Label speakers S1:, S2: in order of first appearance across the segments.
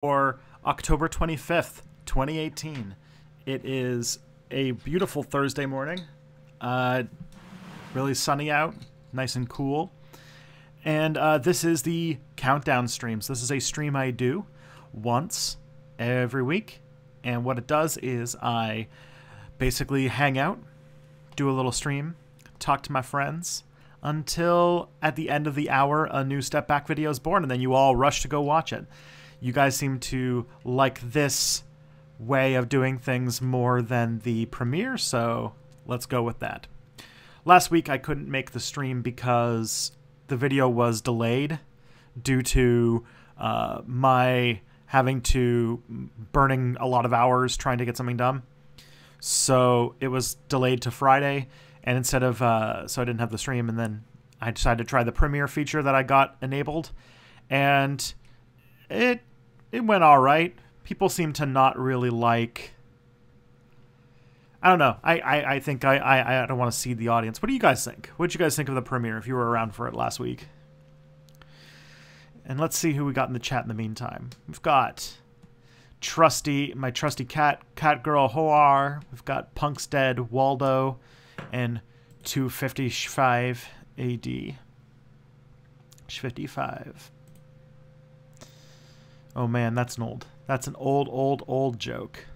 S1: For October 25th, 2018. It is a beautiful Thursday morning. Really sunny out, nice and cool. And this is the countdown streams. This is a stream I do once every week. And what it does is I basically hang out, do a little stream, talk to my friends, until at the end of the hour a new Step Back video is born, and then you all rush to go watch it. You guys seem to like this way of doing things more than the premiere, so let's go with that. Last week I couldn't make the stream because the video was delayed due to my having to burning a lot of hours trying to get something done. So it was delayed to Friday, and instead of so I didn't have the stream, and then I decided to try the premiere feature that I got enabled, and it went all right. People seem to not really like. I don't know. I think I don't want to seed the audience. What do you guys think? What did you guys think of the premiere if you were around for it last week? And let's see who we got in the chat in the meantime. We've got my trusty cat girl Hoar. We've got Punk's Dead, Waldo, and 255 AD. 55. Oh man, that's an old joke.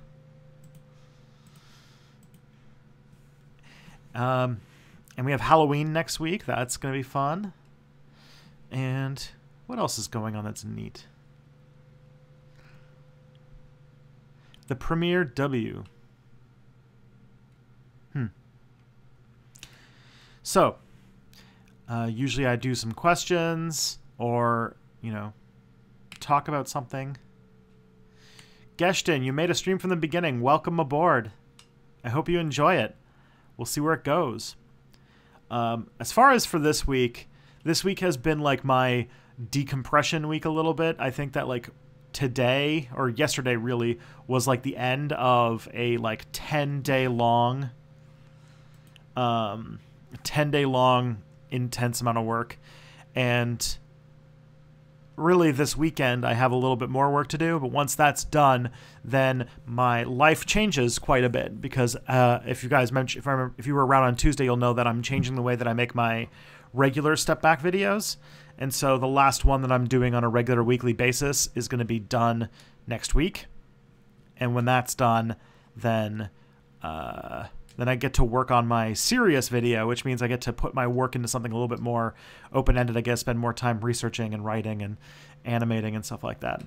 S1: And we have Halloween next week. That's going to be fun. And what else is going on that's neat? The Premiere W. So, usually I do some questions or, talk about something. Geshtin, you made a stream from the beginning. Welcome aboard. I hope you enjoy it. We'll see where it goes. As far as for this week has been like my decompression week a little bit. I think that like today or yesterday really was like the end of a like 10-day long intense amount of work, and really this weekend I have a little bit more work to do, but once that's done, then my life changes quite a bit, because if you guys mentioned, if you were around on Tuesday, you'll know that I'm changing the way that I make my regular Step Back videos. And so the last one that I'm doing on a regular weekly basis is going to be done next week. And when that's done, then I get to work on my serious video, which means I get to put my work into something a little bit more open-ended. I guess spend more time researching and writing and animating and stuff like that.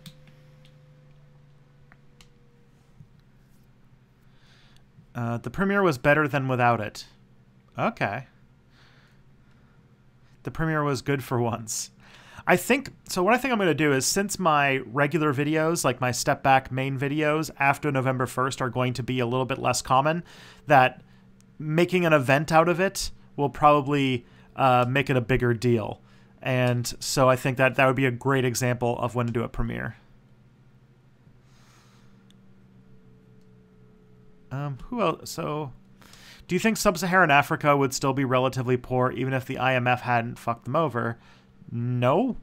S1: The premiere was better than without it. Okay. The premiere was good for once. I think, so what I think I'm going to do is, since my regular videos, like my Step Back main videos after November 1st are going to be a little bit less common, that making an event out of it will probably make it a bigger deal. And so I think that would be a great example of when to do a premiere. Who else? So, do you think Sub-Saharan Africa would still be relatively poor even if the IMF hadn't fucked them over? No.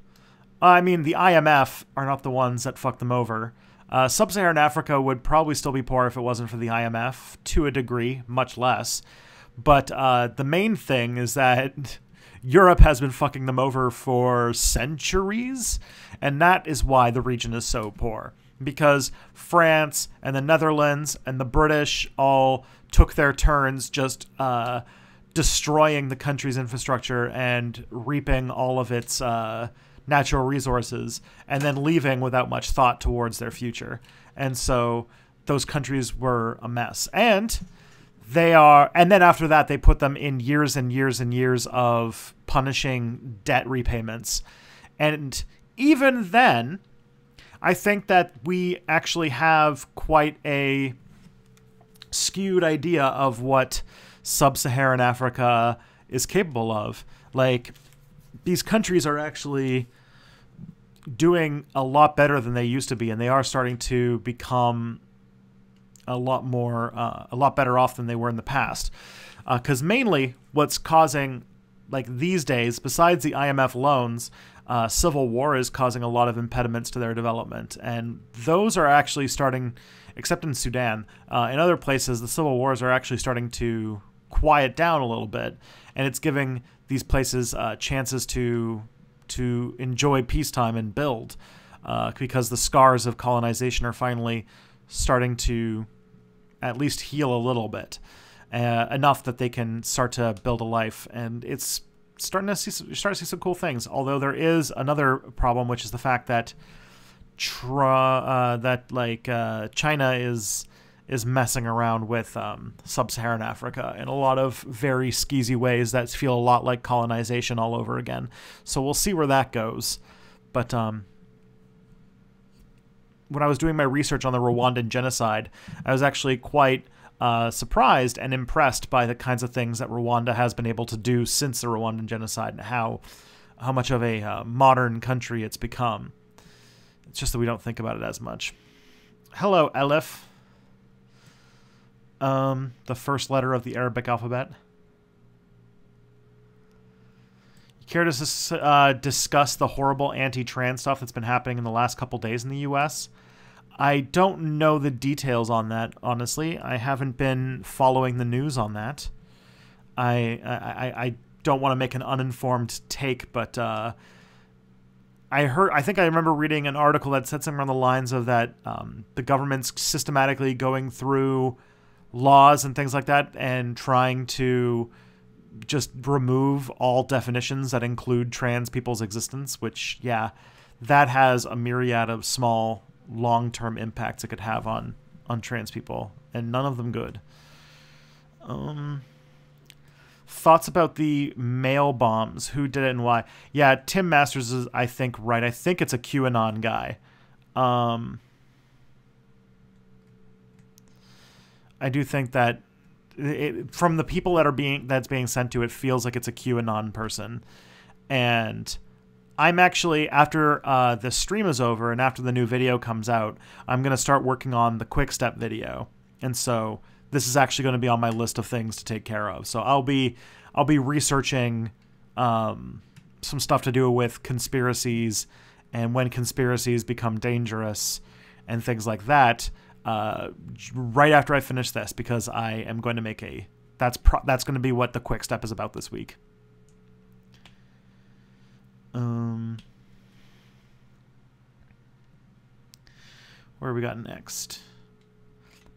S1: I mean, the IMF are not the ones that fucked them over. Sub-Saharan Africa would probably still be poor if it wasn't for the IMF, to a degree, much less. But the main thing is that Europe has been fucking them over for centuries, and that is why the region is so poor. Because France and the Netherlands and the British all took their turns just destroying the country's infrastructure and reaping all of its natural resources, and then leaving without much thought towards their future. And so those countries were a mess. And then after that, they put them in years and years and years of punishing debt repayments. And even then, I think that we actually have quite a skewed idea of what Sub-Saharan Africa is capable of. Like, these countries are actually doing a lot better than they used to be, and they are starting to become a lot better off than they were in the past. Because mainly what's causing, like these days, besides the IMF loans, civil war is causing a lot of impediments to their development. And those are actually starting, except in Sudan. In other places, the civil wars are actually starting to quiet down a little bit. And it's giving these places chances to enjoy peacetime and build, because the scars of colonization are finally starting to at least heal a little bit, enough that they can start to build a life. And it's starting to see some cool things. Although there is another problem, which is the fact that China is messing around with sub-Saharan Africa in a lot of very skeezy ways that feel a lot like colonization all over again. So we'll see where that goes. But when I was doing my research on the Rwandan genocide, I was actually quite surprised and impressed by the kinds of things that Rwanda has been able to do since the Rwandan genocide, and how much of a modern country it's become. It's just that we don't think about it as much. Hello, Elif. The first letter of the Arabic alphabet. You care to discuss the horrible anti-trans stuff that's been happening in the last couple days in the U.S.? I don't know the details on that, honestly. I haven't been following the news on that. I don't want to make an uninformed take, but I think I remember reading an article that said something around the lines of that the government's systematically going through laws and things like that and trying to just remove all definitions that include trans people's existence, which, yeah, that has a myriad of small long-term impacts it could have on trans people, and none of them good. Thoughts about the mail bombs? Who did it and why? Yeah, Tim Masters is, I think, right. I think it's a QAnon guy. I do think that from the people that's being sent to, it feels like it's a QAnon person. And I'm actually, after the stream is over and after the new video comes out, I'm going to start working on the quick step video. And so this is actually going to be on my list of things to take care of. So I'll be researching some stuff to do with conspiracies and when conspiracies become dangerous and things like that. Right after I finish this, because I am going to make that's going to be what the quick step is about this week. Where we got next?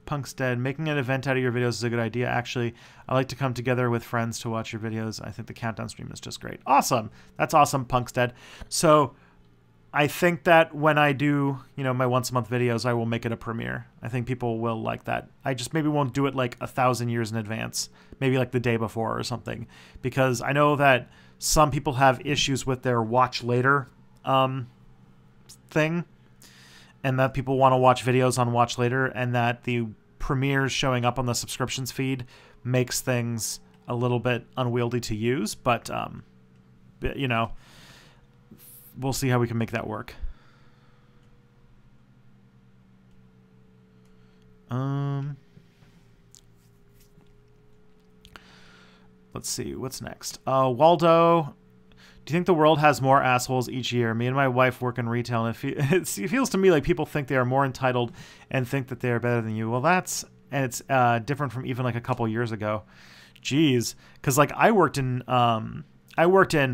S1: Punk's dead. Making an event out of your videos is a good idea. Actually, I like to come together with friends to watch your videos. I think the countdown stream is just great. Awesome. That's awesome, Punk's dead. So I think that when I do, my once a month videos, I will make it a premiere. I think people will like that. I just maybe won't do it like 1,000 years in advance, maybe like the day before or something, because I know that some people have issues with their watch later thing, and that people want to watch videos on watch later, and that the premieres showing up on the subscriptions feed makes things a little bit unwieldy to use. But we'll see how we can make that work. Let's see, what's next? Waldo, do you think the world has more assholes each year? Me and my wife work in retail, and it feels to me like people think they are more entitled and think that they are better than you. Well, it's different from even like a couple years ago. Jeez, because like I worked in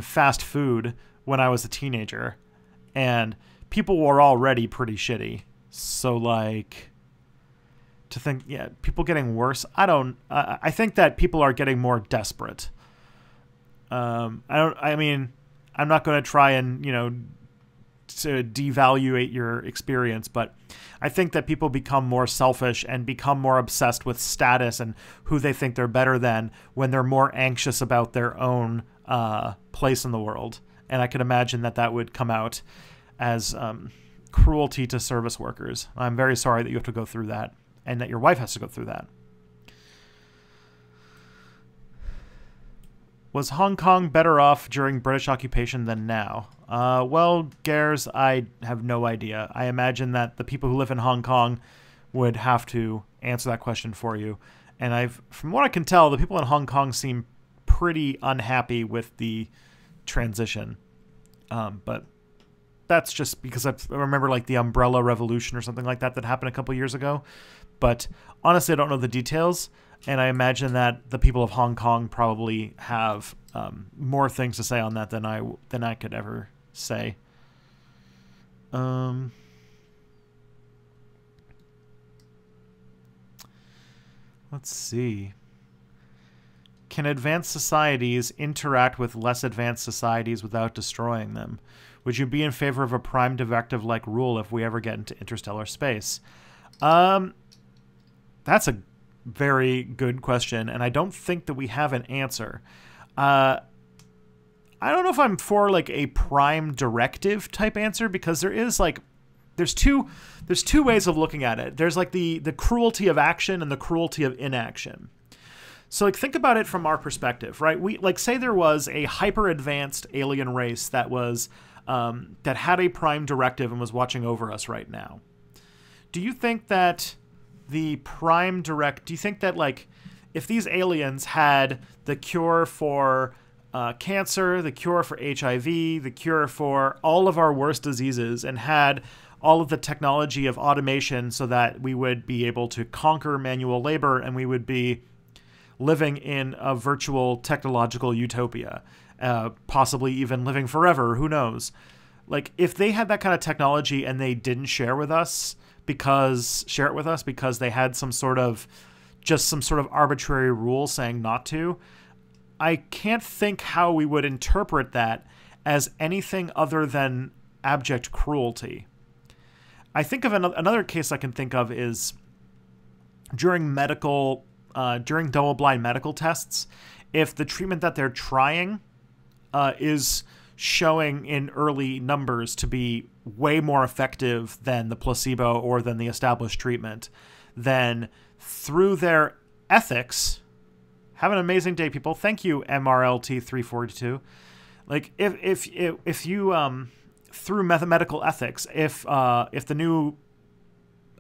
S1: fast food when I was a teenager, and people were already pretty shitty. So like, to think, yeah, people getting worse. I think that people are getting more desperate. I'm not going to try and, to devaluate your experience, but I think that people become more selfish and become more obsessed with status and who they think they're better than when they're more anxious about their own place in the world. And I can imagine that would come out as cruelty to service workers. I'm very sorry that you have to go through that, and that your wife has to go through that. Was Hong Kong better off during British occupation than now? Well, Gares, I have no idea. I imagine that the people who live in Hong Kong would have to answer that question for you. And from what I can tell, the people in Hong Kong seem pretty unhappy with the transition. But that's just because I remember like the Umbrella Revolution or something like that happened a couple years ago. But honestly, I don't know the details, and I imagine that the people of Hong Kong probably have more things to say on that than I could ever say. Let's see. Can advanced societies interact with less advanced societies without destroying them? Would you be in favor of a prime directive-like rule if we ever get into interstellar space? That's a very good question, and I don't think that we have an answer. I don't know if I'm for like a prime directive type answer, because there's two ways of looking at it. There's like the cruelty of action and the cruelty of inaction. So like think about it from our perspective, right? We like say there was a hyper advanced alien race that was that had a prime directive and was watching over us right now. Do you think that the prime direct? Do you think that like if these aliens had the cure for cancer, the cure for HIV, the cure for all of our worst diseases, and had all of the technology of automation so that we would be able to conquer manual labor and we would be living in a virtual technological utopia, possibly even living forever, who knows? Like, if they had that kind of technology and they didn't share it with us because they had some sort of arbitrary rule saying not to, I can't think how we would interpret that as anything other than abject cruelty. I think of another case I can think of is during double-blind medical tests, if the treatment that they're trying is showing in early numbers to be way more effective than the placebo or than the established treatment, then through their ethics, have an amazing day, people. Thank you, MRLT342. Like if you through mathematical ethics, if the new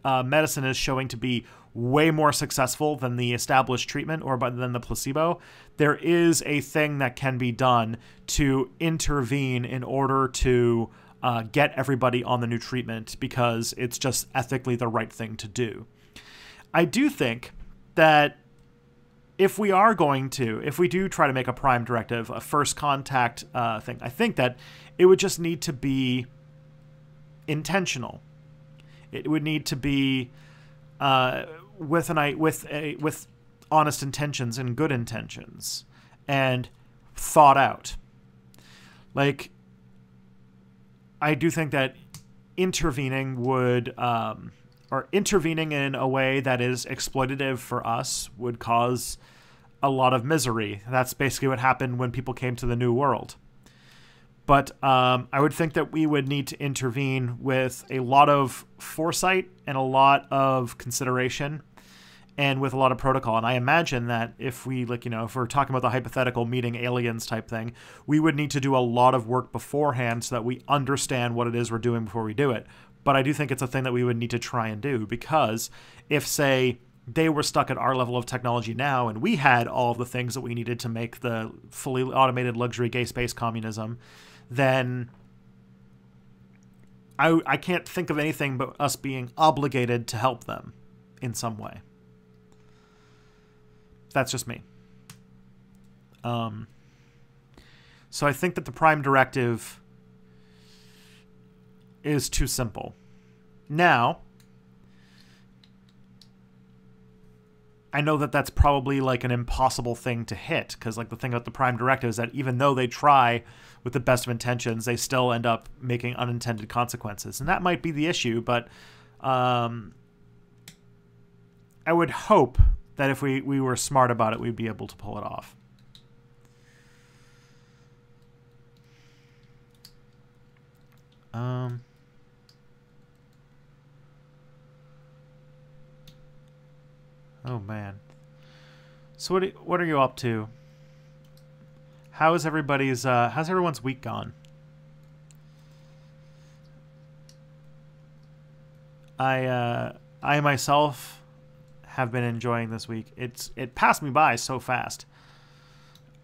S1: medicine is showing to be way more successful than the established treatment or than the placebo, there is a thing that can be done to intervene in order to get everybody on the new treatment because it's just ethically the right thing to do. I do think that if we do try to make a prime directive, a first contact thing, I think that it would just need to be intentional. It would need to be with honest intentions and good intentions and thought out. Like, I do think that intervening in a way that is exploitative for us would cause a lot of misery. That's basically what happened when people came to the New World. But I would think that we would need to intervene with a lot of foresight and a lot of consideration and with a lot of protocol. And I imagine that if we're talking about the hypothetical meeting aliens type thing, we would need to do a lot of work beforehand so that we understand what it is we're doing before we do it. But I do think it's a thing that we would need to try and do, because if, say, they were stuck at our level of technology now and we had all of the things that we needed to make the fully automated luxury gay space communism, then I can't think of anything but us being obligated to help them in some way. That's just me. So I think that the prime directive is too simple. Now, I know that that's probably like an impossible thing to hit, because like the thing about the prime directive is that even though they try with the best of intentions, they still end up making unintended consequences. And that might be the issue, but I would hope that if we were smart about it, we'd be able to pull it off. Oh man. So what are you up to? How's everyone's week gone? I myself have been enjoying this week. It passed me by so fast.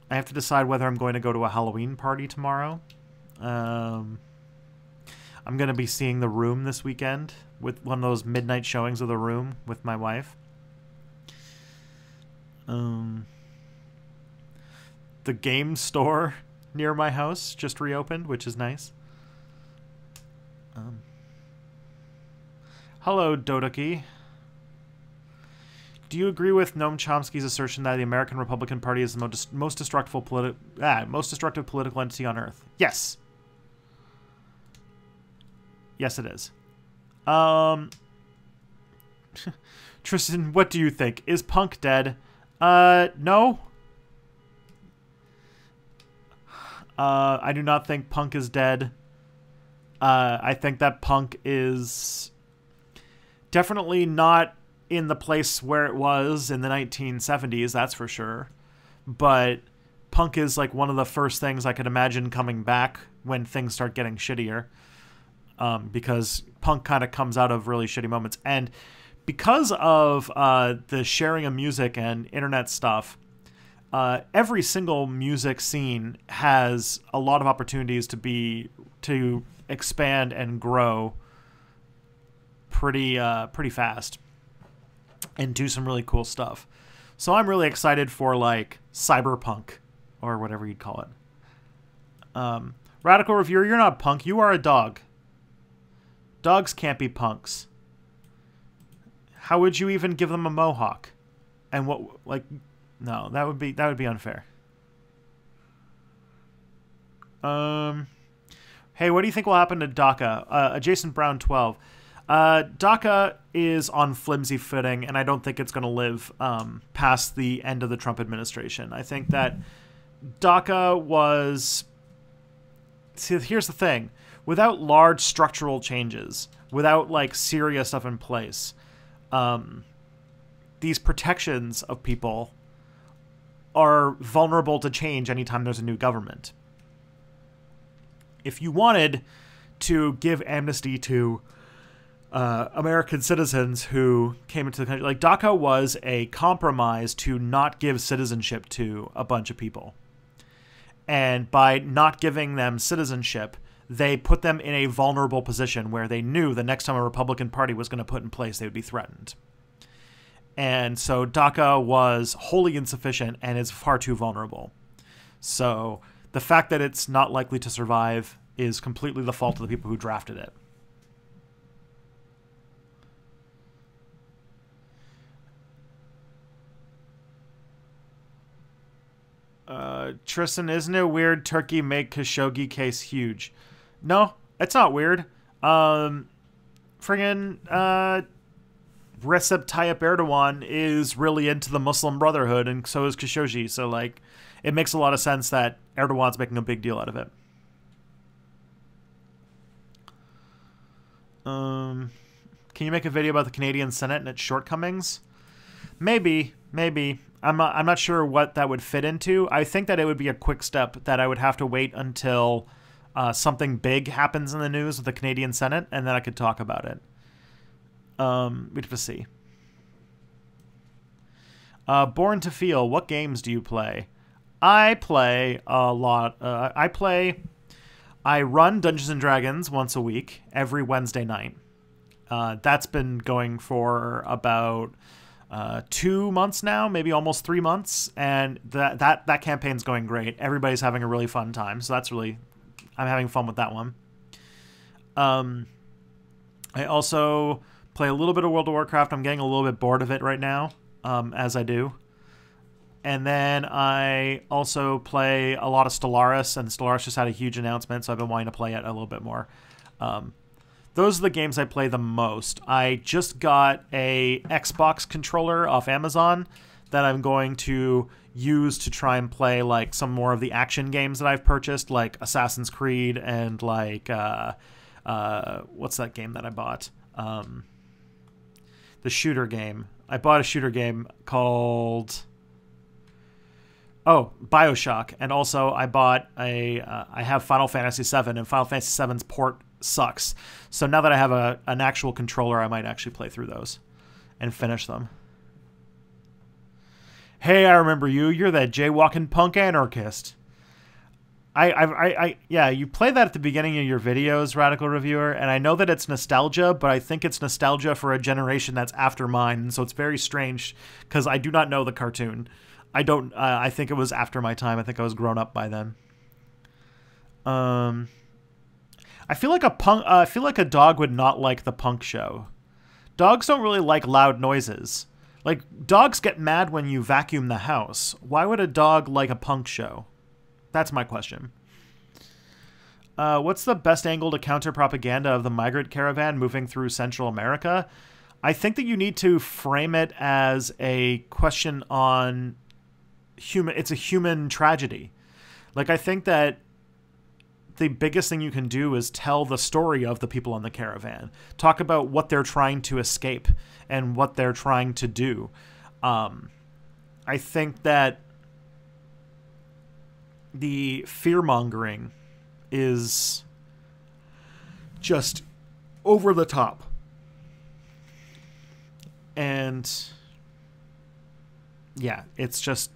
S1: I have to decide whether I'm going to go to a Halloween party tomorrow. I'm going to be seeing The Room this weekend with one of those midnight showings of The Room with my wife. The game store near my house just reopened, which is nice. Hello, Dodoki. Do you agree with Noam Chomsky's assertion that the American Republican Party is the most destructive political entity on Earth? Yes. Yes, it is. Tristan, what do you think? Is Punk dead? No. I do not think Punk is dead. I think that Punk is definitely not in the place where it was in the 1970s, that's for sure. But Punk is like one of the first things I could imagine coming back when things start getting shittier. Because Punk kind of comes out of really shitty moments. And because of the sharing of music and internet stuff, every single music scene has a lot of opportunities to expand and grow pretty fast and do some really cool stuff. So I'm really excited for like cyberpunk or whatever you'd call it. Radical Reviewer, you're not punk, you are a dog. Dogs can't be punks. How would you even give them a mohawk? And what, like, no, that would be unfair. Hey, what do you think will happen to DACA? Adjacent Brown 12. DACA is on flimsy footing, and I don't think it's going to live past the end of the Trump administration. I think that DACA was... See, here's the thing. Without large structural changes, without, like, serious stuff in place, these protections of people are vulnerable to change anytime there's a new government. If you wanted to give amnesty to American citizens who came into the country, like DACA was a compromise to not give citizenship to a bunch of people. And by not giving them citizenship, they put them in a vulnerable position where they knew the next time a Republican Party was going to put in place, they would be threatened. And so DACA was wholly insufficient and is far too vulnerable. So the fact that it's not likely to survive is completely the fault of the people who drafted it. Tristan, isn't it weird Turkey make Khashoggi case huge? No, it's not weird. Friggin' Recep Tayyip Erdogan is really into the Muslim Brotherhood, and so is Khashoggi. So, like, it makes a lot of sense that Erdogan's making a big deal out of it. Can you make a video about the Canadian Senate and its shortcomings? Maybe. I'm not sure what that would fit into. I think that it would be a quick step that I would have to wait until something big happens in the news with the Canadian Senate, and then I could talk about it. We'd have to see. Born to Feel, what games do you play? I play a lot. I run Dungeons & Dragons once a week, every Wednesday night. That's been going for about 2 months now, maybe almost 3 months, and that campaign's going great. Everybody's having a really fun time, so that's really... I'm having fun with that one. I also play a little bit of World of Warcraft. I'm getting a little bit bored of it right now, as I do. And then I also play a lot of Stellaris, and Stellaris just had a huge announcement, so I've been wanting to play it a little bit more. Those are the games I play the most. I just got a Xbox controller off Amazon that I'm going to use to try and play like some more of the action games that I've purchased, like Assassin's Creed and like what's that game that I bought? The shooter game. I bought a shooter game called BioShock, and also I bought I have Final Fantasy VII, and Final Fantasy VII's port sucks. So now that I have an actual controller, I might actually play through those and finish them. Hey, I remember you. You're that jaywalking punk anarchist. Yeah, you play that at the beginning of your videos, Radical Reviewer, and I know that it's nostalgia, but I think it's nostalgia for a generation that's after mine, and so it's very strange because I do not know the cartoon. I don't. I think it was after my time. I think I was grown up by then. I feel like a dog would not like the punk show. Dogs don't really like loud noises. Like, dogs get mad when you vacuum the house. Why would a dog like a punk show? That's my question. What's the best angle to counter propaganda of the migrant caravan moving through Central America? I think that you need to frame it as a question on it's a human tragedy. Like, I think that the biggest thing you can do is tell the story of the people on the caravan. Talk about what they're trying to escape and what they're trying to do. I think that the fear-mongering is just over the top. And yeah, it's just...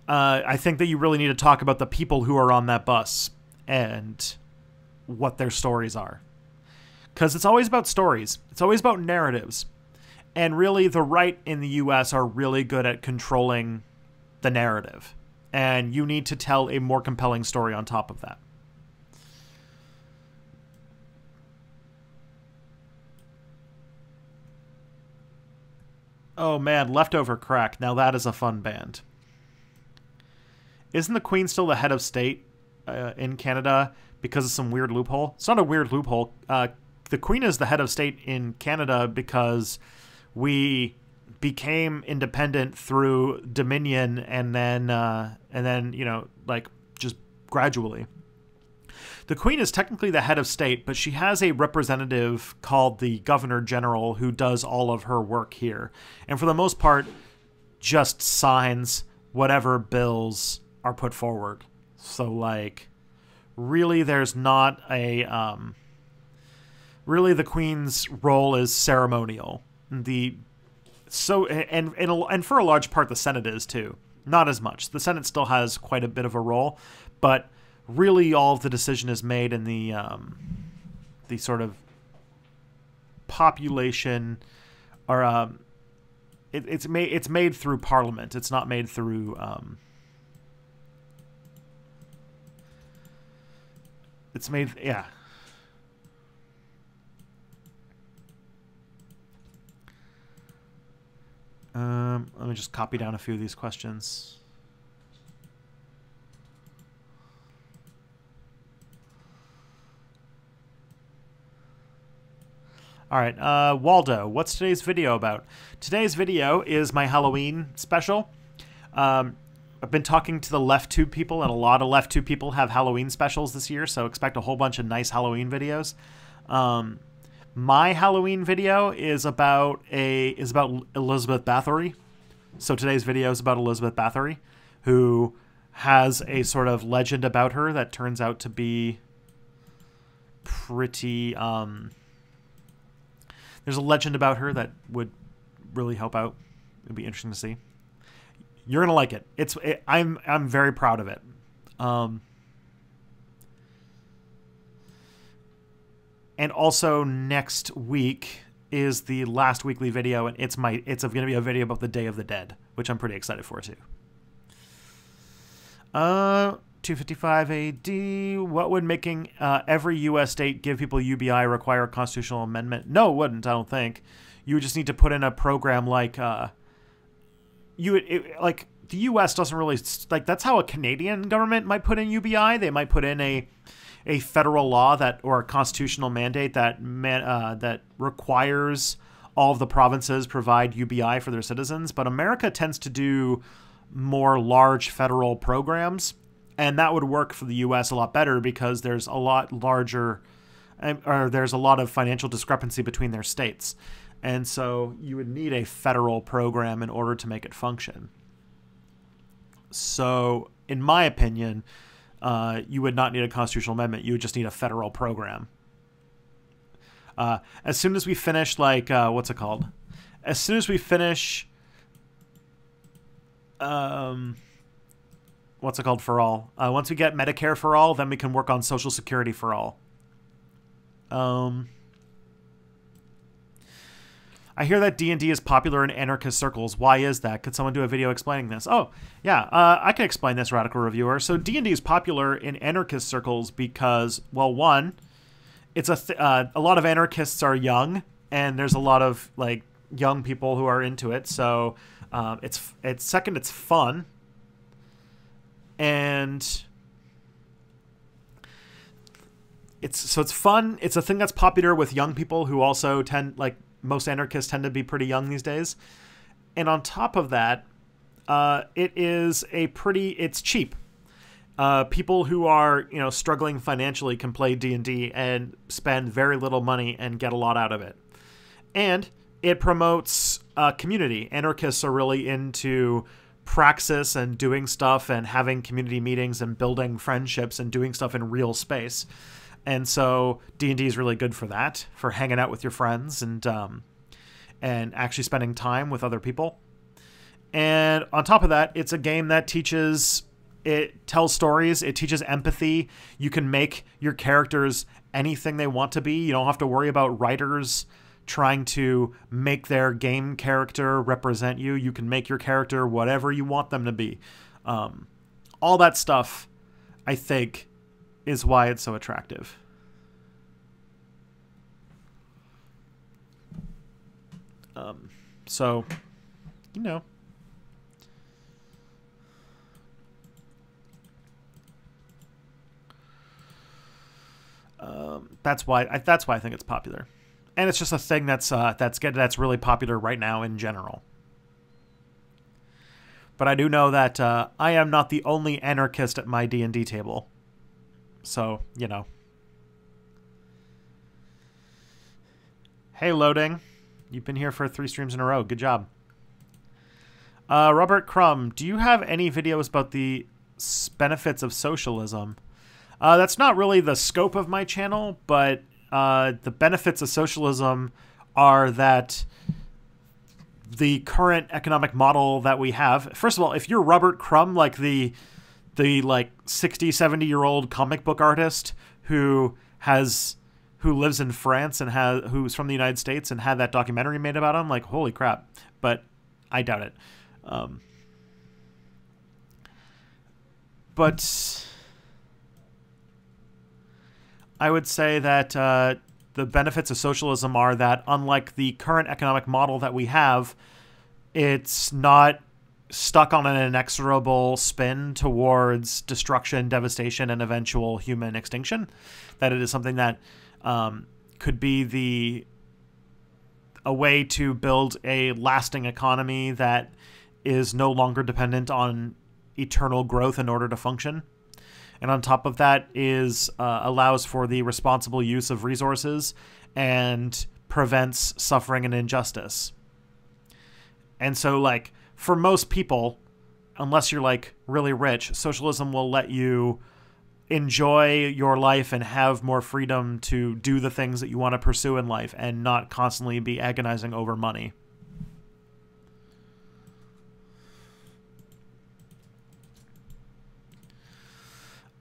S1: I think that you really need to talk about the people who are on that bus and what their stories are. Because it's always about stories. It's always about narratives. And really, the right in the US are really good at controlling the narrative. And you need to tell a more compelling story on top of that. Oh man, Leftover Crack. Now that is a fun band. Isn't the Queen still the head of state in Canada because of some weird loophole? It's not a weird loophole. The Queen is the head of state in Canada because we became independent through Dominion and then you know, like, just gradually. The Queen is technically the head of state, but she has a representative called the Governor General who does all of her work here. And for the most part, just signs whatever bills are put forward. So, like, really there's not a... really the Queen's role is ceremonial. And for a large part the Senate is too. Not as much. The Senate still has quite a bit of a role, but really all of the decision is made in the sort of population, or it's made through Parliament. It's not made through it's made, yeah. Let me just copy down a few of these questions. All right, Waldo, what's today's video about? Today's video is my Halloween special. I've been talking to the LeftTube people, and a lot of LeftTube people have Halloween specials this year, so expect a whole bunch of nice Halloween videos. My Halloween video is about Elizabeth Bathory. So today's video is about Elizabeth Bathory, who has a sort of legend about her that turns out to be pretty... there's a legend about her that would really help out. It'd be interesting to see. You're gonna like it. I'm very proud of it. And also next week is the last weekly video, and it's going to be a video about the Day of the Dead, which I'm pretty excited for too. 255 AD. What would making every U.S. state give people UBI require a constitutional amendment? No, it wouldn't. I don't think. You would just need to put in a program like like the U.S. doesn't really, like, that's how a Canadian government might put in UBI. They might put in a federal law or a constitutional mandate that requires all of the provinces provide UBI for their citizens. But America tends to do more large federal programs, and that would work for the U.S. a lot better because there's a lot larger, or there's a lot of financial discrepancy between their states. And so you would need a federal program in order to make it function. So, in my opinion, you would not need a constitutional amendment. You would just need a federal program. As soon as we finish, like, what's it called? As soon as we finish, what's it called, for all. Once we get Medicare for all, then we can work on Social Security for all. I hear that D&D is popular in anarchist circles. Why is that? Could someone do a video explaining this? Oh, yeah, I can explain this, Radical Reviewer. So D&D is popular in anarchist circles because, well, one, it's a lot of anarchists are young, and there's a lot of like young people who are into it. So it's second, it's fun, and it's fun. It's a thing that's popular with young people who also tend, like, most anarchists tend to be pretty young these days. And on top of that, it's cheap. People who are, struggling financially can play D&D and spend very little money and get a lot out of it. And it promotes community. Anarchists are really into praxis and doing stuff and having community meetings and building friendships and doing stuff in real space. And so D&D is really good for that, for hanging out with your friends and actually spending time with other people. And on top of that, it's a game that it tells stories, it teaches empathy. You can make your characters anything they want to be. You don't have to worry about writers trying to make their game character represent you. You can make your character whatever you want them to be. All that stuff, I think, is why it's so attractive. So, that's why I think it's popular, and it's just a thing that's really popular right now in general. But I do know that I am not the only anarchist at my D&D table. So, Hey, Loading. You've been here for 3 streams in a row. Good job. Robert Crumb, do you have any videos about the benefits of socialism? That's not really the scope of my channel, but the benefits of socialism are that the current economic model that we have... First of all, if you're Robert Crumb, like the 60, 70-year-old comic book artist who lives in France and who's from the United States and had that documentary made about him, like, holy crap. But I doubt it. But I would say that the benefits of socialism are that, unlike the current economic model that we have, it's not stuck on an inexorable spin towards destruction, devastation, and eventual human extinction. That it is something that could be a way to build a lasting economy that is no longer dependent on eternal growth in order to function. And on top of that allows for the responsible use of resources and prevents suffering and injustice. And so, like, for most people, unless you're, like, really rich, socialism will let you enjoy your life and have more freedom to do the things that you want to pursue in life and not constantly be agonizing over money.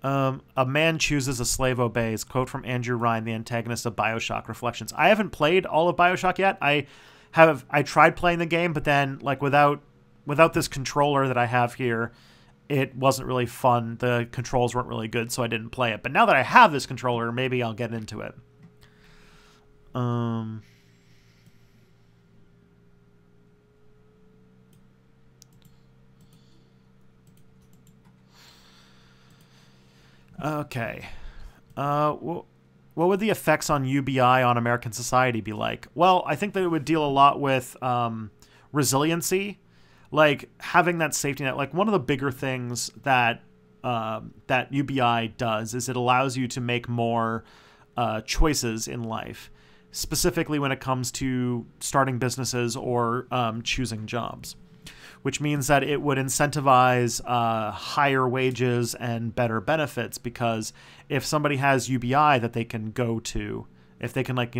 S1: A man chooses, a slave obeys. Quote from Andrew Ryan, the antagonist of BioShock Reflections. I haven't played all of BioShock yet. I tried playing the game, but then, like, without this controller that I have here, it wasn't really fun. The controls weren't really good, so I didn't play it. But now that I have this controller, maybe I'll get into it. Okay. What would the effects on UBI on American society be like? Well, I think that it would deal a lot with resiliency. Like, having that safety net. Like, one of the bigger things that UBI does is it allows you to make more choices in life, specifically when it comes to starting businesses or choosing jobs, which means that it would incentivize higher wages and better benefits, because if somebody has UBI that they can go to, if they can, like,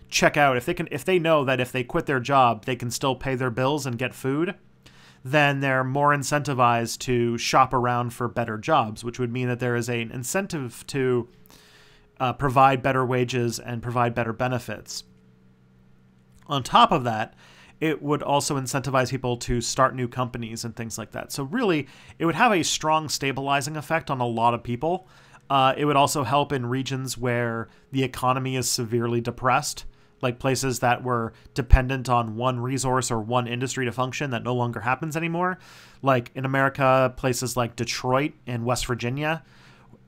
S1: check out, if they know that if they quit their job, they can still pay their bills and get food, then they're more incentivized to shop around for better jobs, which would mean that there is an incentive to provide better wages and provide better benefits. On top of that, it would also incentivize people to start new companies and things like that. So really, it would have a strong stabilizing effect on a lot of people. It would also help in regions where the economy is severely depressed, like places that were dependent on one resource or one industry to function that no longer happens anymore. Like in America, places like Detroit and West Virginia,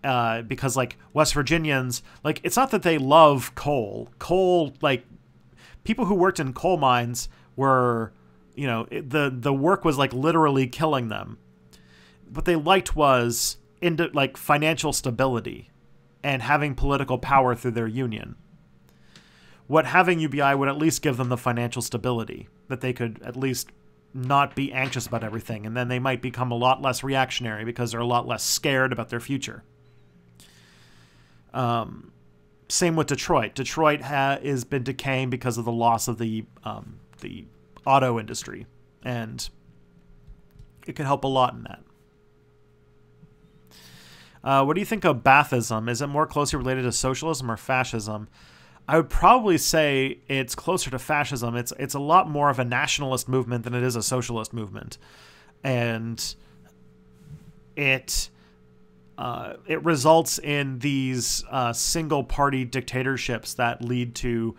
S1: because like West Virginians, like it's not that they love coal. Coal, like people who worked in coal mines were, you know, the work was like literally killing them. What they liked was like financial stability and having political power through their union. What having UBI would at least give them the financial stability that they could at least not be anxious about everything, and then they might become a lot less reactionary because they're a lot less scared about their future. Same with Detroit. Detroit has been decaying because of the loss of the auto industry, and it could help a lot in that. What do you think of Baathism? Is it more closely related to socialism or fascism? I would probably say it's closer to fascism. It's a lot more of a nationalist movement than it is a socialist movement, and it results in these single-party dictatorships that lead to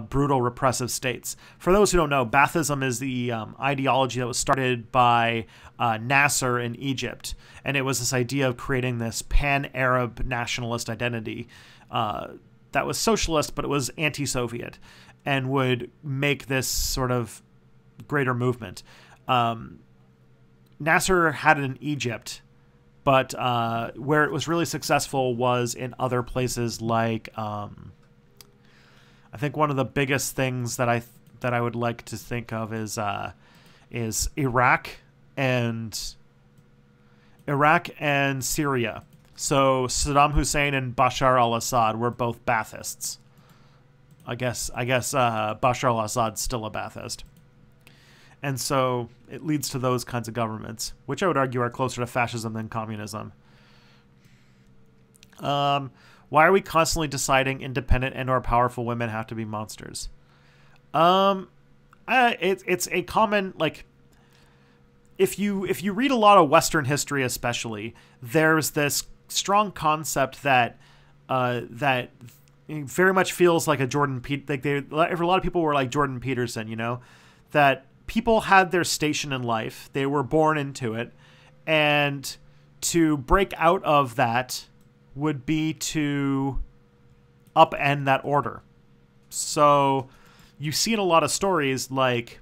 S1: brutal repressive states. For those who don't know, Baathism is the ideology that was started by Nasser in Egypt, and it was this idea of creating this pan-Arab nationalist identity that was socialist, but it was anti-Soviet, and would make this sort of greater movement. Nasser had it in Egypt, but where it was really successful was in other places like, I think one of the biggest things that I would like to think of is Iraq and Syria. So Saddam Hussein and Bashar al-Assad were both Baathists. I guess Bashar al-Assad's still a Baathist. And so it leads to those kinds of governments, which I would argue are closer to fascism than communism. Why are we constantly deciding independent and or powerful women have to be monsters? It's a common, like, if you read a lot of Western history especially, there's this strong concept that that very much feels like a Jordan Peterson, like a lot of people were like Jordan Peterson, you know, that people had their station in life, they were born into it, and to break out of that would be to upend that order. So you see in a lot of stories like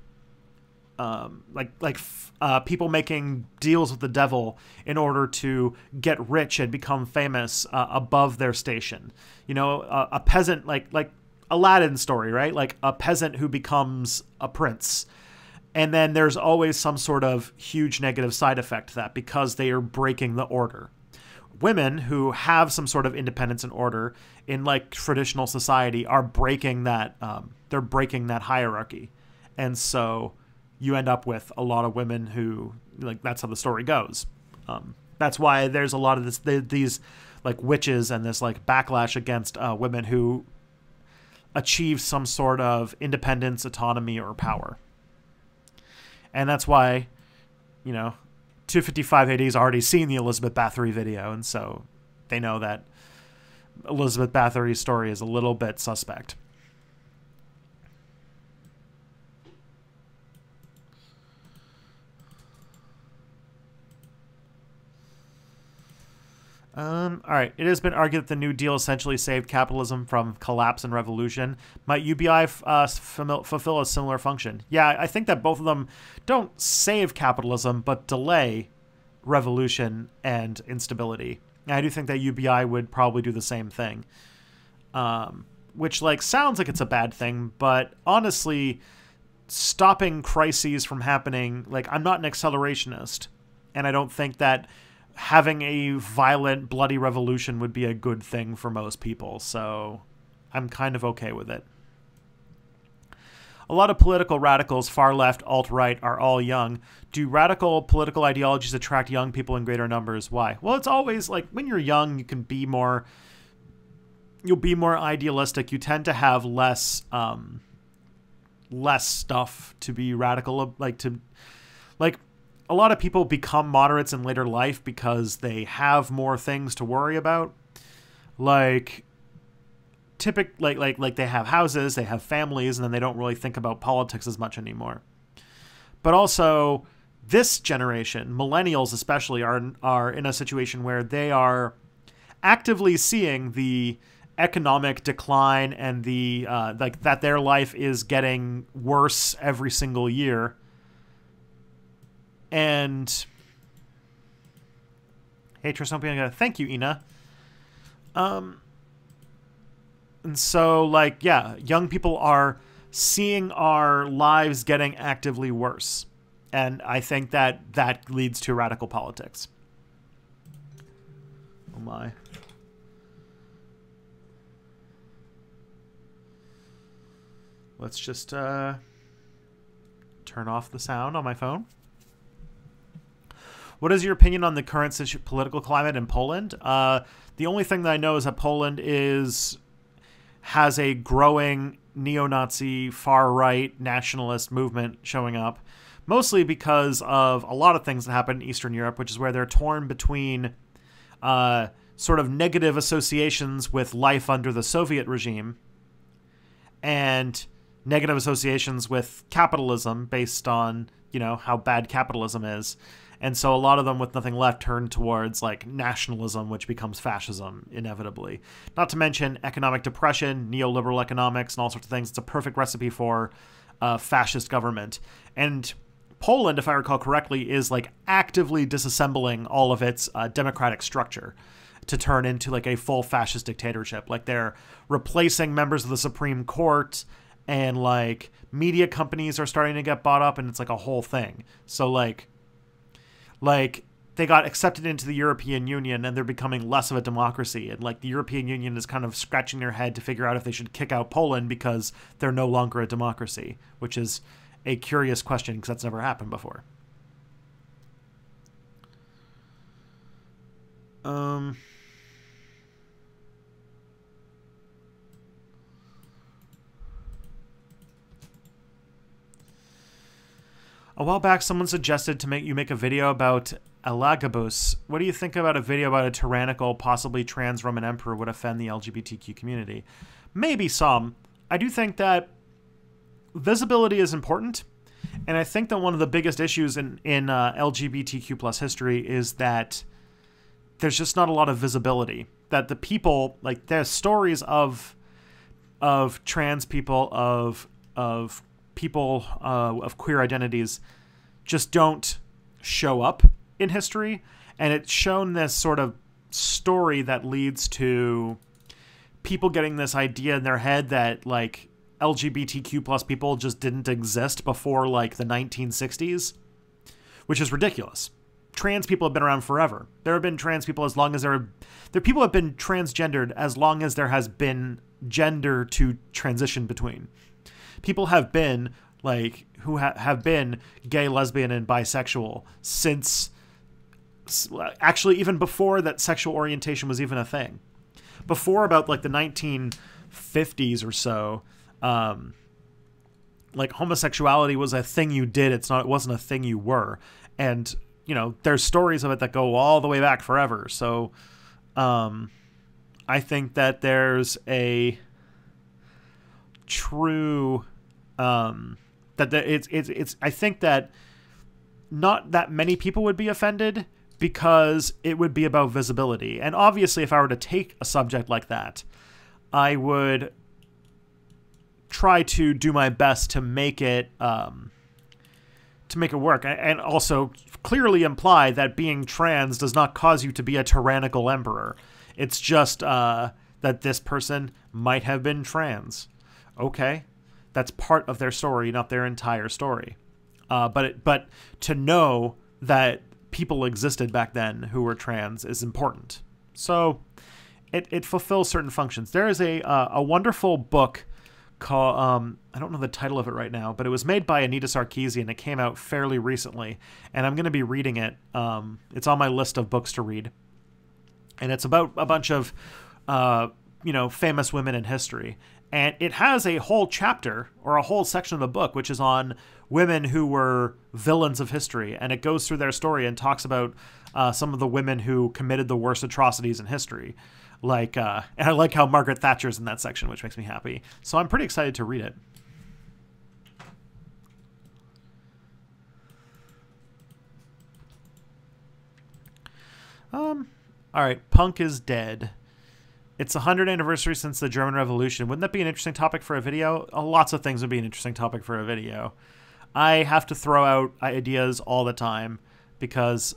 S1: people making deals with the devil in order to get rich and become famous above their station. You know, a peasant, like Aladdin's story, right? Like a peasant who becomes a prince. And then there's always some sort of huge negative side effect to that because they are breaking the order. Women who have some sort of independence and order in like traditional society are breaking that. They're breaking that hierarchy, and so you end up with a lot of women who, like, that's how the story goes. That's why there's a lot of these like witches and this like backlash against women who achieve some sort of independence, autonomy, or power. And that's why, you know, 255 AD's already seen the Elizabeth Bathory video, and so they know that Elizabeth Bathory's story is a little bit suspect. All right. It has been argued that the New Deal essentially saved capitalism from collapse and revolution. Might UBI fulfill a similar function? Yeah, I think that both of them don't save capitalism, but delay revolution and instability. And I do think that UBI would probably do the same thing, which like sounds like it's a bad thing, but honestly, stopping crises from happening, like, I'm not an accelerationist, and I don't think that having a violent, bloody revolution would be a good thing for most people, so I'm kind of okay with it. A lot of political radicals, far left, alt-right, are all young. Do radical political ideologies attract young people in greater numbers? Why? Well, it's always like when you're young, you can be more, you'll be more idealistic. You tend to have less stuff to be radical, like a lot of people become moderates in later life because they have more things to worry about. Like they have houses, they have families, and then they don't really think about politics as much anymore. But also, this generation, millennials especially, are in a situation where they are actively seeing the economic decline and the that their life is getting worse every single year. And hey, Tristan, thank you, Ina. And so, like, yeah, young people are seeing our lives getting actively worse. And I think that that leads to radical politics. Oh, my. Let's just turn off the sound on my phone. What is your opinion on the current political climate in Poland? The only thing that I know is that Poland has a growing neo-Nazi, far-right nationalist movement showing up, mostly because of a lot of things that happen in Eastern Europe, which is where they're torn between sort of negative associations with life under the Soviet regime and negative associations with capitalism based on, you know, how bad capitalism is. And so a lot of them with nothing left turn towards like nationalism, which becomes fascism inevitably. Not to mention economic depression, neoliberal economics, and all sorts of things. It's a perfect recipe for fascist government. And Poland, if I recall correctly, is like actively disassembling all of its democratic structure to turn into like a full fascist dictatorship. Like they're replacing members of the Supreme Court, and like media companies are starting to get bought up, and it's like a whole thing. So like they got accepted into the European Union and they're becoming less of a democracy. And like the European Union is kind of scratching their head to figure out if they should kick out Poland because they're no longer a democracy, which is a curious question because that's never happened before. A while back, someone suggested to make a video about Elagabus. What do you think about a video about a tyrannical, possibly trans Roman emperor would offend the LGBTQ community? Maybe some. I do think that visibility is important, and I think that one of the biggest issues in LGBTQ plus history is that there's just not a lot of visibility. That the people, like, there's stories of trans people, of people of queer identities just don't show up in history. And it's shown this sort of story that leads to people getting this idea in their head that like LGBTQ plus people just didn't exist before like the 1960s, which is ridiculous. Trans people have been around forever. There have been trans people as long as there people have been transgendered as long as there has been gender to transition between. People have been like who have been gay, lesbian, and bisexual since actually even before that sexual orientation was even a thing. Before about like the 1950s or so, like homosexuality was a thing you did. It wasn't a thing you were. And you know, there's stories of it that go all the way back forever. So I think that there's a true I think that not that many people would be offended because it would be about visibility. And obviously if I were to take a subject like that, I would try to do my best to make it work, and also clearly imply that being trans does not cause you to be a tyrannical emperor. It's just that this person might have been trans. Okay, that's part of their story, not their entire story. But to know that people existed back then who were trans is important. So it fulfills certain functions. There is a wonderful book called, I don't know the title of it right now, but it was made by Anita Sarkeesian. It came out fairly recently, and I'm going to be reading it. It's on my list of books to read. And it's about a bunch of, famous women in history. And it has a whole chapter or a whole section of the book, which is on women who were villains of history. And it goes through their story and talks about some of the women who committed the worst atrocities in history. And I like how Margaret Thatcher's in that section, which makes me happy. So I'm pretty excited to read it. All right, punk is dead. It's the 100th anniversary since the German Revolution. Wouldn't that be an interesting topic for a video? Lots of things would be an interesting topic for a video. I have to throw out ideas all the time because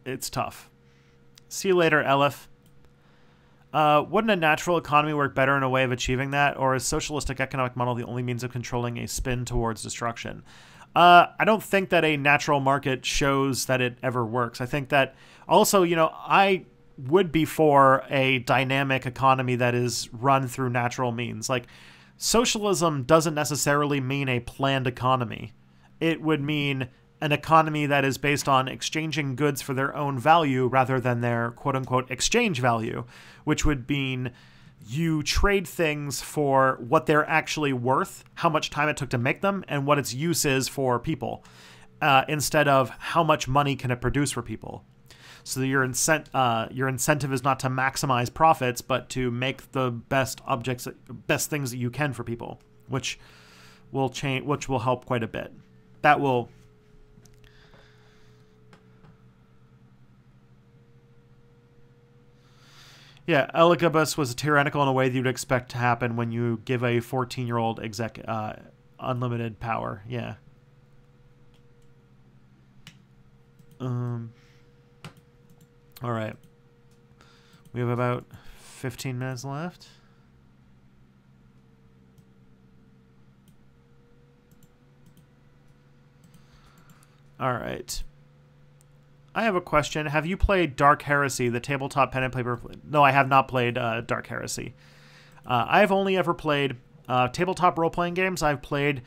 S1: it's tough. See you later, Elif. Wouldn't a natural economy work better in a way of achieving that, or is socialistic economic model the only means of controlling a spin towards destruction? I don't think that a natural market shows that it ever works. I think that also, I would be for a dynamic economy that is run through natural means. Like, socialism doesn't necessarily mean a planned economy. It would mean an economy that is based on exchanging goods for their own value rather than their quote-unquote exchange value, which would mean you trade things for what they're actually worth, how much time it took to make them, and what its use is for people, instead of how much money can it produce for people. So your incentive is not to maximize profits, but to make the best things that you can for people, which will help quite a bit. That will. Yeah, Eligibus was tyrannical in a way that you'd expect to happen when you give a 14-year-old unlimited power. Yeah. All right. We have about 15 minutes left. All right. I have a question. Have you played Dark Heresy, the tabletop pen and paper? No, I have not played Dark Heresy. I've only ever played tabletop role-playing games. I've played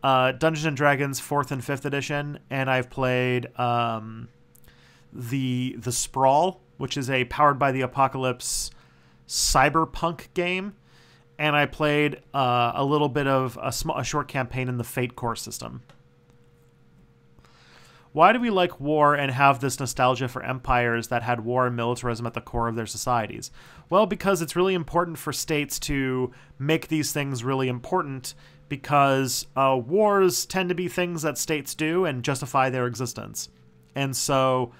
S1: Dungeons & Dragons 4th and 5th edition, and I've played the Sprawl, which is a Powered by the Apocalypse cyberpunk game, and I played a little bit of a short campaign in the Fate Core system. Why do we like war and have this nostalgia for empires that had war and militarism at the core of their societies? Well, because it's really important for states to make these things really important, because wars tend to be things that states do and justify their existence. And so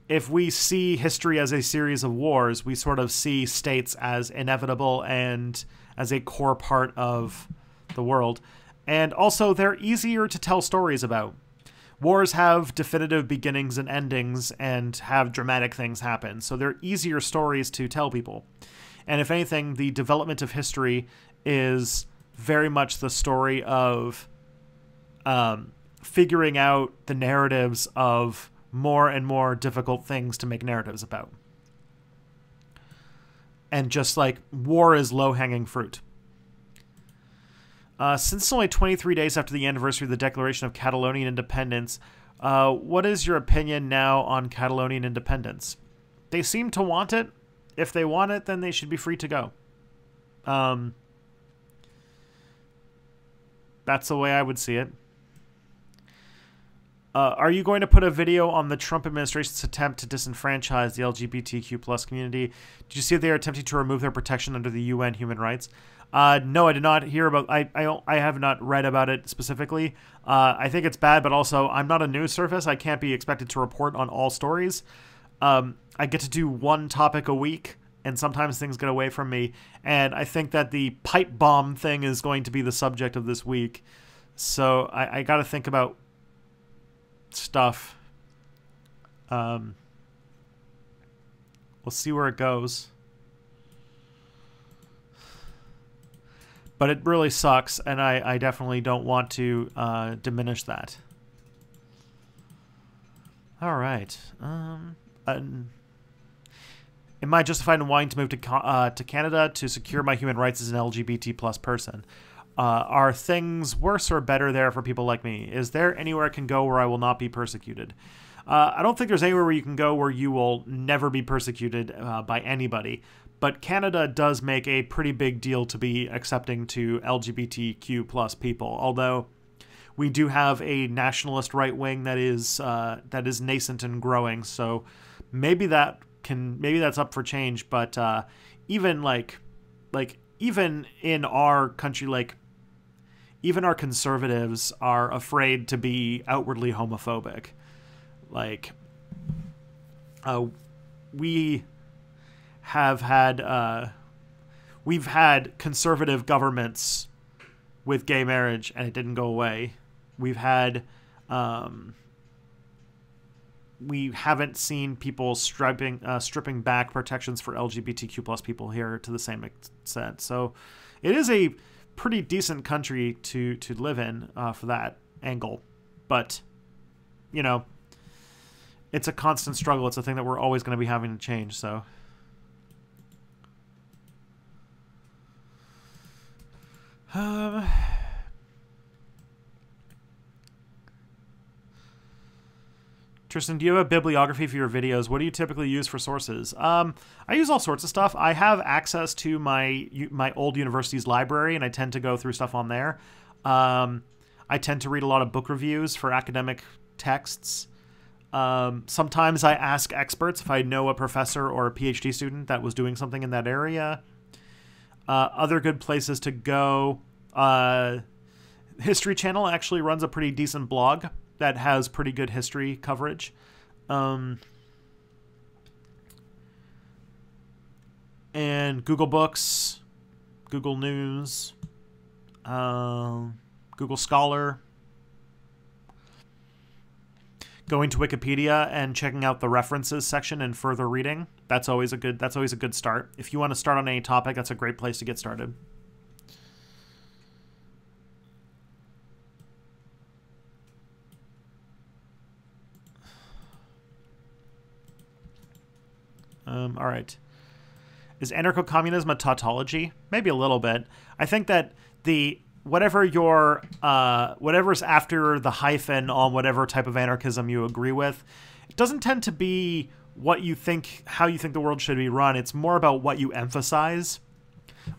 S1: if we see history as a series of wars, we sort of see states as inevitable and as a core part of the world. And also, they're easier to tell stories about. Wars have definitive beginnings and endings and have dramatic things happen, so they're easier stories to tell people. And if anything, the development of history is very much the story of figuring out the narratives of more and more difficult things to make narratives about. And just like war is low-hanging fruit. Since it's only 23 days after the anniversary of the Declaration of Catalonian Independence, what is your opinion now on Catalonian independence? They seem to want it. If they want it, then they should be free to go. That's the way I would see it. Are you going to put a video on the Trump administration's attempt to disenfranchise the LGBTQ+ community? Did you see they are attempting to remove their protection under the UN human rights? No, I did not hear about. I have not read about it specifically. I think it's bad, but also I'm not a news service. I can't be expected to report on all stories. I get to do one topic a week, and sometimes things get away from me. And I think that the pipe bomb thing is going to be the subject of this week. So I got to think about stuff. We'll see where it goes. But it really sucks, and I definitely don't want to diminish that. All right. Am I justified in wanting to move to Canada to secure my human rights as an LGBT plus person? Are things worse or better there for people like me? Is there anywhere I can go where I will not be persecuted? I don't think there's anywhere where you can go where you will never be persecuted by anybody. But Canada does make a pretty big deal to be accepting to LGBTQ plus people. Although we do have a nationalist right wing that is nascent and growing. So maybe that's up for change. But even even in our country, even our conservatives are afraid to be outwardly homophobic. We've had conservative governments with gay marriage and it didn't go away. We haven't seen people stripping back protections for LGBTQ plus people here to the same extent. So it is a pretty decent country to live in for that angle. But, it's a constant struggle. It's a thing that we're always going to be having to change. So, Tristan, do you have a bibliography for your videos? What do you typically use for sources? I use all sorts of stuff. I have access to my old university's library, and I tend to go through stuff on there. I tend to read a lot of book reviews for academic texts. Sometimes I ask experts if I know a professor or a PhD student that was doing something in that area. Other good places to go. History Channel actually runs a pretty decent blog that has pretty good history coverage. And Google Books, Google News, Google Scholar. Going to Wikipedia and checking out the references section and further reading. That's always a good start. If you want to start on any topic, that's a great place to get started. All right. Is anarcho-communism a tautology? Maybe a little bit. I think that whatever's after the hyphen on whatever type of anarchism you agree with, it doesn't tend to be how you think the world should be run. It's more about what you emphasize.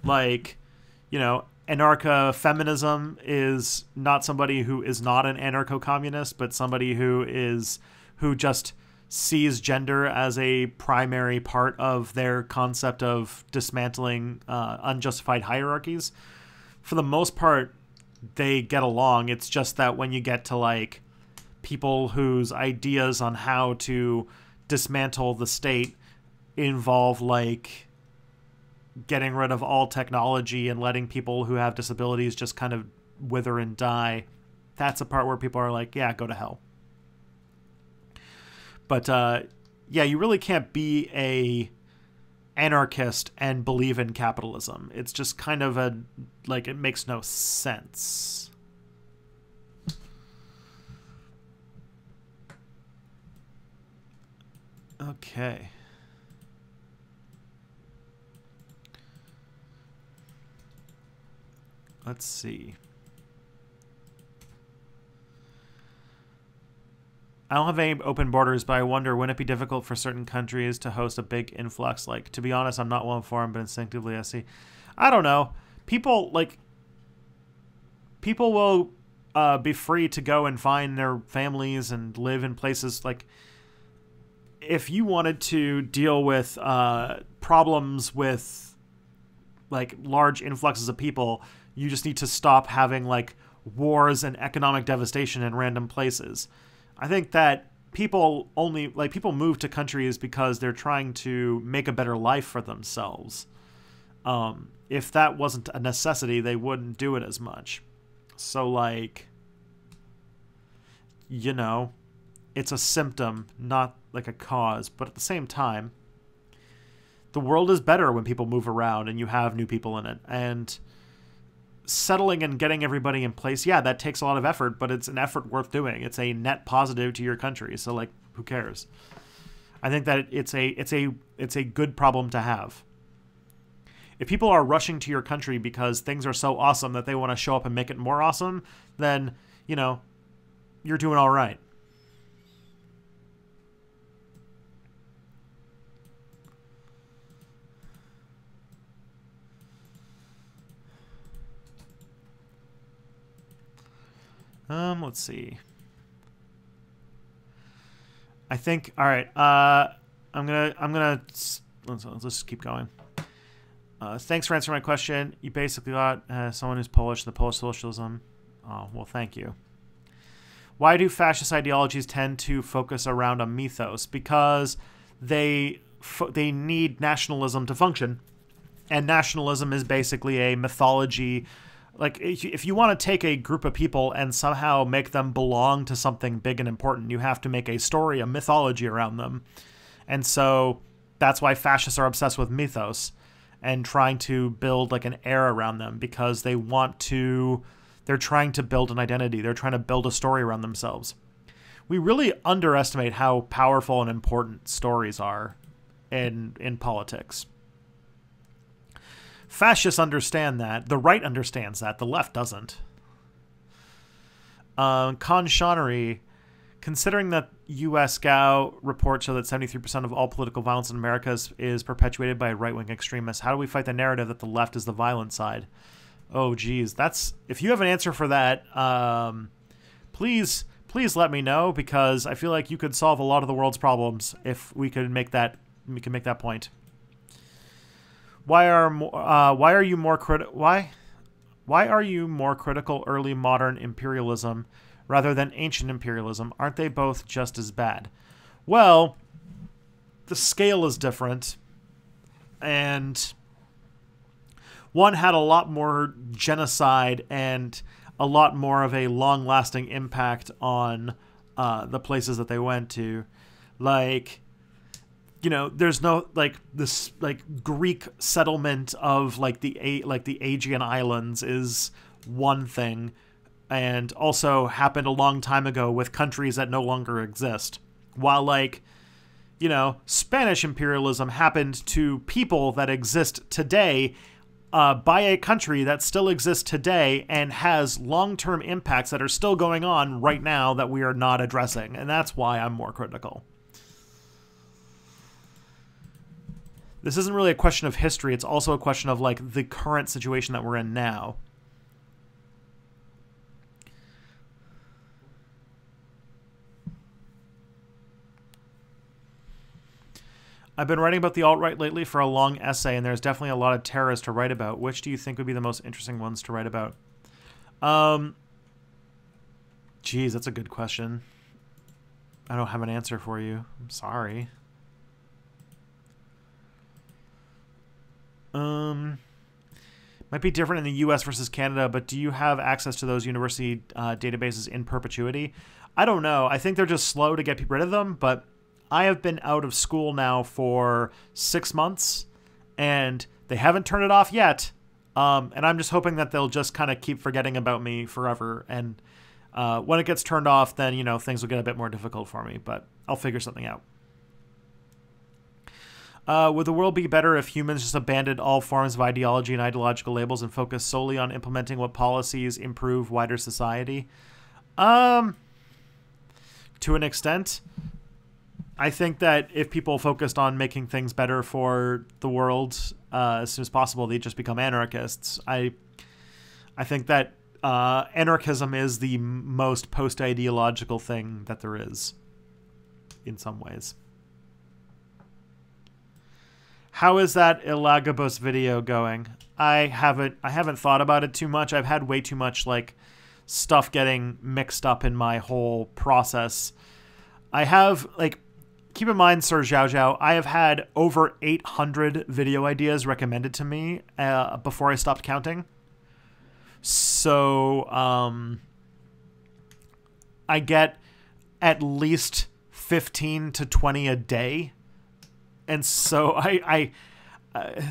S1: Anarcho-feminism is not somebody who is not an anarcho-communist, but somebody who just sees gender as a primary part of their concept of dismantling unjustified hierarchies. For the most part, they get along. It's just that when you get to people whose ideas on how to dismantle the state involve getting rid of all technology and letting people who have disabilities just kind of wither and die, that's the part where people are like, yeah, go to hell. But you really can't be a anarchist and believe in capitalism. It's just kind of it makes no sense. Okay. Let's see. I don't have any open borders, but I wonder, wouldn't it be difficult for certain countries to host a big influx? To be honest, I'm not well informed, but instinctively I see. I don't know. People will be free to go and find their families and live in places. If you wanted to deal with problems with large influxes of people, you just need to stop having wars and economic devastation in random places. I think that people move to countries because they're trying to make a better life for themselves. If that wasn't a necessity, they wouldn't do it as much. So it's a symptom, not a cause. But at the same time, the world is better when people move around and you have new people in it. And settling and getting everybody in place, that takes a lot of effort, but it's an effort worth doing. It's a net positive to your country, so who cares? I think that it's a good problem to have. If people are rushing to your country because things are so awesome that they want to show up and make it more awesome, then, you know, you're doing all right. Let's see. I think, all right, let's just keep going. Thanks for answering my question. You basically got someone who's Polish, the Polish socialism. Oh, well, thank you. Why do fascist ideologies tend to focus around a mythos? Because they need nationalism to function. And nationalism is basically a mythology. Like, if you want to take a group of people and somehow make them belong to something big and important, you have to make a story, a mythology around them. And so that's why fascists are obsessed with mythos and trying to build like an air around them, because they're trying to build an identity. They're trying to build a story around themselves. We really underestimate how powerful and important stories are in politics. Fascists understand that. The right understands that. The left doesn't. Con Shonery, considering that U.S. GAO reports show that 73% of all political violence in America is perpetuated by right-wing extremists, how do we fight the narrative that the left is the violent side? Oh, geez. If you have an answer for that, please let me know, because I feel like you could solve a lot of the world's problems if we could make that point. Why are you more critical early modern imperialism rather than ancient imperialism? Aren't they both just as bad? Well, the scale is different, and one had a lot more genocide and a lot more of a long-lasting impact on the places that they went to. Like, you know, there's no this Greek settlement of the Aegean Islands is one thing, and also happened a long time ago with countries that no longer exist. While Spanish imperialism happened to people that exist today, by a country that still exists today and has long-term impacts that are still going on right now that we are not addressing, and that's why I'm more critical. This isn't really a question of history, it's also a question of the current situation that we're in now. I've been writing about the alt-right lately for a long essay, and there's definitely a lot of terrorists to write about. Which do you think would be the most interesting ones to write about? Geez, that's a good question. I don't have an answer for you. I'm sorry. Might be different in the US versus Canada, but do you have access to those university databases in perpetuity? I don't know. I think they're just slow to get rid of them, but I have been out of school now for 6 months, and they haven't turned it off yet. And I'm just hoping that they'll just kind of keep forgetting about me forever. And when it gets turned off, then, things will get a bit more difficult for me, but I'll figure something out. Would the world be better if humans just abandoned all forms of ideology and ideological labels and focused solely on implementing what policies improve wider society? To an extent. I think that if people focused on making things better for the world as soon as possible, they'd just become anarchists. I think that anarchism is the most post-ideological thing that there is, in some ways. How is that Elagabus video going? I haven't thought about it too much. I've had way too much stuff getting mixed up in my whole process. I have keep in mind, Sir Zhao Zhao, I have had over 800 video ideas recommended to me before I stopped counting. So I get at least 15 to 20 a day. And so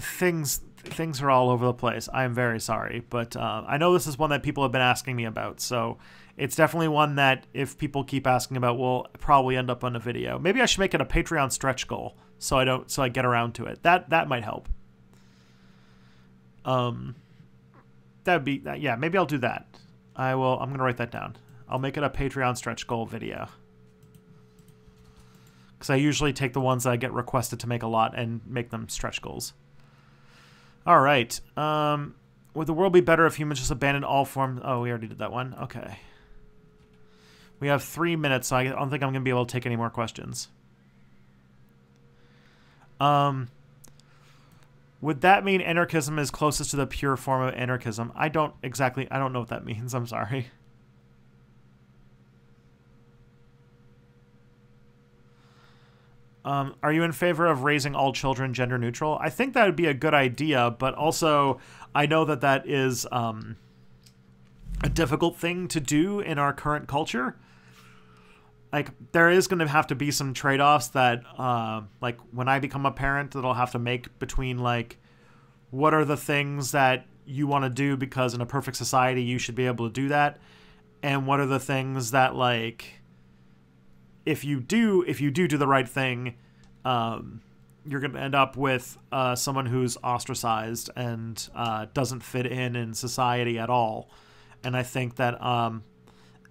S1: things things are all over the place. I am very sorry, but I know this is one that people have been asking me about, so it's definitely one that if people keep asking about, will probably end up on a video. Maybe I should make it a Patreon stretch goal so I get around to it. That might help. That'd be yeah. Maybe I'll do that. I'm gonna write that down. I'll make it a Patreon stretch goal video. Because I usually take the ones that I get requested to make a lot and make them stretch goals. All right. Would the world be better if humans just abandoned all forms? Oh, we already did that one. Okay. We have 3 minutes, so I don't think I'm going to be able to take any more questions. Would that mean anarchism is closest to the pure form of anarchism? I don't know what that means. I'm sorry. Are you in favor of raising all children gender neutral? I think that would be a good idea, but also I know that that is a difficult thing to do in our current culture. Like, there is going to have to be some trade-offs that, like, when I become a parent, that I'll have to make between, like, what are the things that you want to do because in a perfect society you should be able to do that, and what are the things that, like, if you do the right thing, you're going to end up with someone who's ostracized and doesn't fit in society at all. And I think that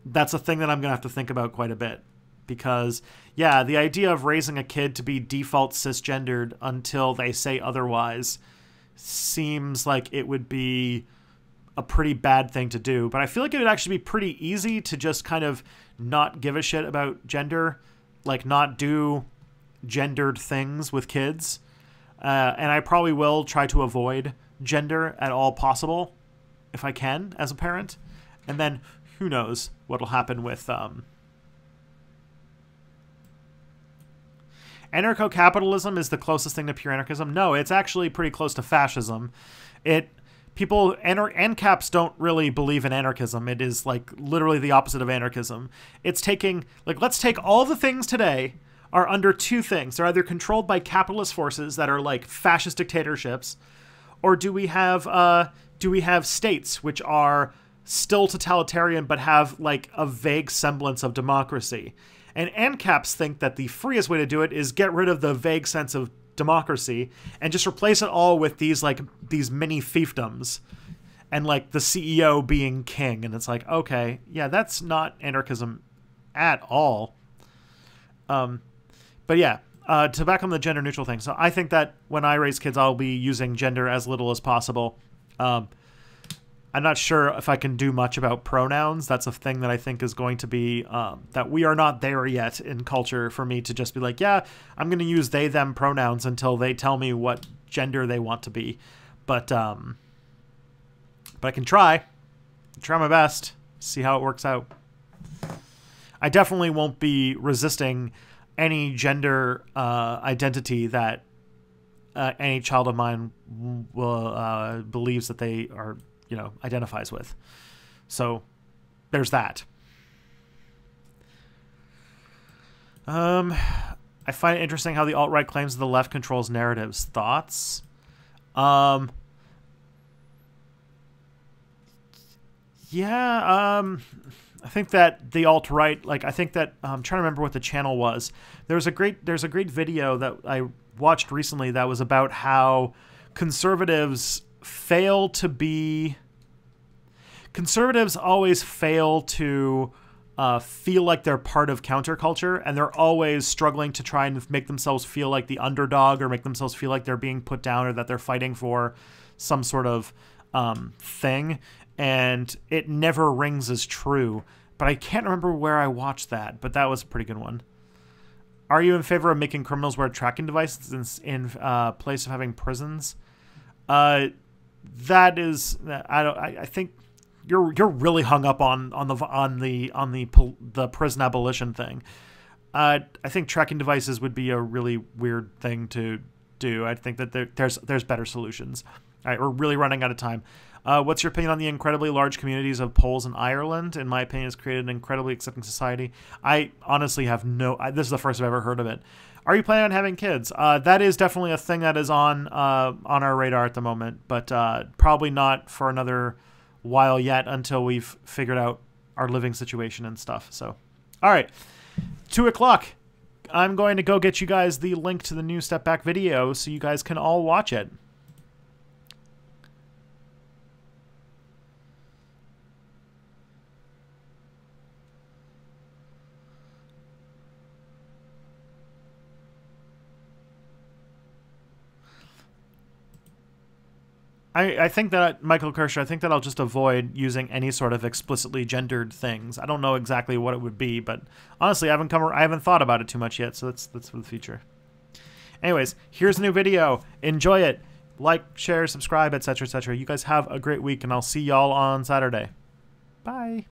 S1: that's a thing that I'm going to have to think about quite a bit. Because, yeah, the idea of raising a kid to be default cisgendered until they say otherwise seems like it would be a pretty bad thing to do. But I feel like it would actually be pretty easy to just kind of not give a shit about gender, like not do gendered things with kids. And I probably will try to avoid gender at all possible if I can as a parent. And then who knows what'll happen with anarcho-capitalism is the closest thing to pure anarchism. No, it's actually pretty close to fascism. ANCAPs don't really believe in anarchism. It is like literally the opposite of anarchism. It's taking, like, let's take all the things today are under two things. They're either controlled by capitalist forces that are like fascist dictatorships, or do we have states which are still totalitarian but have like a vague semblance of democracy. And ANCAPs think that the freest way to do it is get rid of the vague sense of democracy and just replace it all with these mini fiefdoms and like the CEO being king. And it's like, okay, yeah, that's not anarchism at all. But yeah, to back on the gender neutral thing. So I think that when I raise kids, I'll be using gender as little as possible. I'm not sure if I can do much about pronouns. That's a thing that I think is going to be, that we are not there yet in culture for me to just be like, yeah, I'm going to use they, them pronouns until they tell me what gender they want to be. But I can try my best, see how it works out. I definitely won't be resisting any gender identity that any child of mine will believes that they are, identifies with. So there's that. I find it interesting how the alt-right claims that the left controls narratives. Thoughts? Yeah, I think that the alt-right, like, I think that, I'm trying to remember what the channel was. There's a great video that I watched recently that was about how conservatives always fail to feel like they're part of counterculture, and they're always struggling to try and make themselves feel like the underdog or make themselves feel like they're being put down or that they're fighting for some sort of thing, and it never rings as true. But I can't remember where I watched that, but that was a pretty good one. Are you in favor of making criminals wear tracking devices in place of having prisons? I think you're really hung up on the prison abolition thing. I think tracking devices would be a really weird thing to do. I think that there's better solutions. All right, we're really running out of time. What's your opinion on the incredibly large communities of Poles in Ireland? In my opinion, it's created an incredibly accepting society. I honestly have this is the first I've ever heard of it. Are you planning on having kids? That is definitely a thing that is on our radar at the moment, but probably not for another while yet until we've figured out our living situation and stuff. So, all right, 2 o'clock. I'm going to go get you guys the link to the new Step Back video so you guys can all watch it. I think that, Michael Kirscher, I think that I'll just avoid using any sort of explicitly gendered things. I don't know exactly what it would be, but honestly, I haven't thought about it too much yet, so that's for the future. Anyways, here's a new video. Enjoy it. Like, share, subscribe, etc., etc. You guys have a great week, and I'll see y'all on Saturday. Bye.